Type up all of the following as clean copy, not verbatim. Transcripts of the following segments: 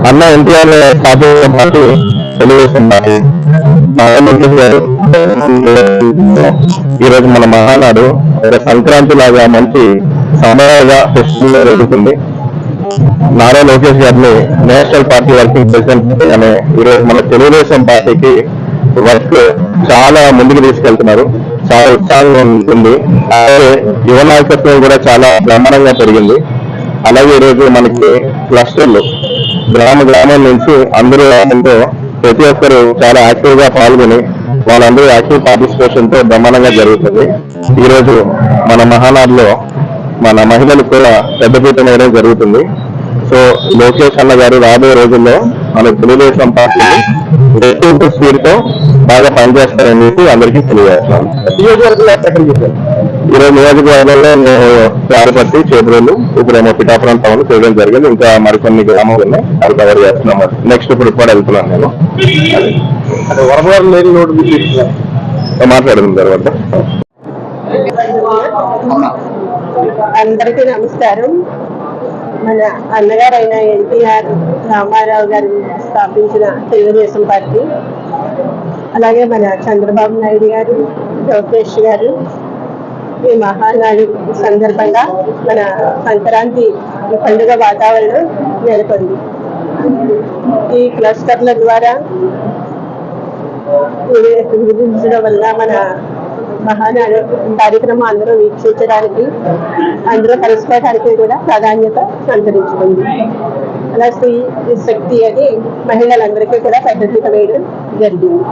అన్న ఎన్టీఆర్ స్థాపించిన party Telugu Desam party. ఈరోజు మన మహానాడు ఒక సంక్రాంతి లాగా మంచి సమయంగా ఫెస్టివల్ జరుగుతుంది. నారా లోకేష్ గారిని నేషనల్ పార్టీ వర్కింగ్ ప్రెసిడెంట్ అనే ఈరోజు మన తెలుగుదేశం పార్టీకి వర్క్ చాలా ముందుకు తీసుకెళ్తున్నారు. చాలా ఉత్సాహంగా ఉంటుంది. అలాగే యువ నాయకత్వం కూడా చాలా బ్రహ్మాండంగా పెరిగింది. అలాగే ఈరోజు మనకి క్లస్టర్లు గ్రామం నుంచి అందరూ రావడంతో ప్రతి ఒక్కరు చాలా యాక్టివ్ గా పాల్గొని వాళ్ళందరూ యాక్టివ్ పార్టిసిపేషన్ తో బ్రహ్మాండంగా జరుగుతుంది. ఈరోజు మన మహానాడులో మన మహిళలకు కూడా పెద్దపీట వేయడం జరుగుతుంది. సో లోకేష్ అన్న గారు రాబోయే రోజుల్లో మన తెలుగుదేశం పార్టీ రెట్టింపు స్పీడ్ తో బాగా పనిచేస్తారని చెప్పి అందరికీ తెలియజేస్తున్నాను. ఈరోజు నియోజకవర్గంలో నేను చారపట్టి చేతులు ఇప్పుడేమో పిఠాపురం టౌన్ చేయడం జరిగింది. ఇంకా మరికొన్ని గ్రామాలు ఉన్నాయి, అవి కవర్ చేస్తున్నాం. నెక్స్ట్ ఇప్పుడు కూడా వెళ్తున్నాను నేను. మాట్లాడుతుంది తర్వాత. అందరికీ నమస్కారం. మన అన్నగారైన ఎన్టీఆర్ రామారావు గారు స్థాపించిన తెలుగుదేశం పార్టీ, అలాగే మన చంద్రబాబు నాయుడు గారు, లోకేష్ గారు ఈ మహానాడు సందర్భంగా మన సంక్రాంతి పండుగ వాతావరణం నెలకొంది. ఈ క్లస్టర్ల ద్వారా విధించడం వల్ల మన మహానాడు కార్యక్రమం అందరూ వీక్షించడానికి, అందరూ కలుసుకోవడానికి కూడా ప్రాధాన్యత సంతరించుకుంది. అలా స్త్రీ శక్తి అని మహిళలందరికీ కూడా పద్ధతిగా వేయడం జరిగింది.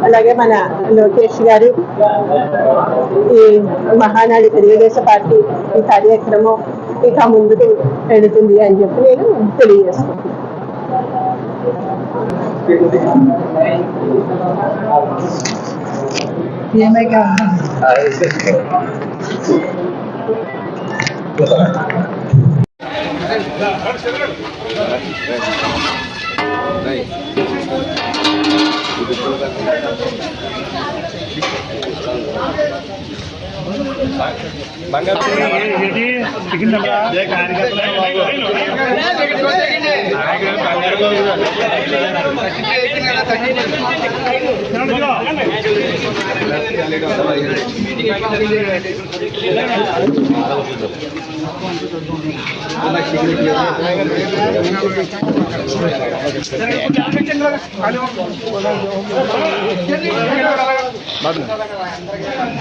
అలాగే మన లోకేష్ గారు ఈ మహానాడు తెలుగుదేశం పార్టీ ఈ కార్యక్రమం ఇంకా ముందుకు వెళుతుంది అని చెప్పి నేను తెలియజేస్తున్నాను.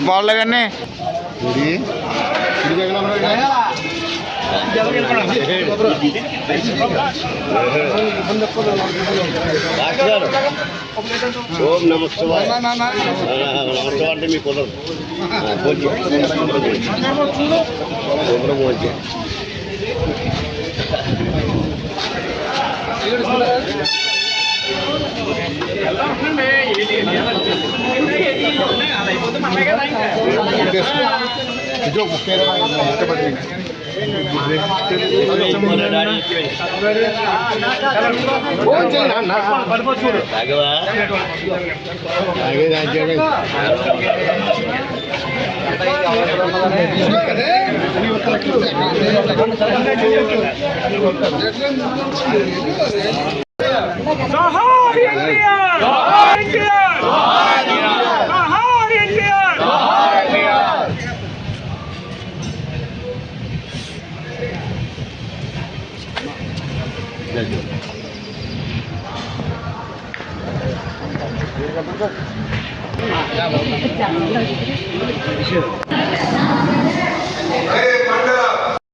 వాళ్ళగానే ఓం నమ శివాయ. నమస్కారం అంటే మీ కుదరదు. Hey!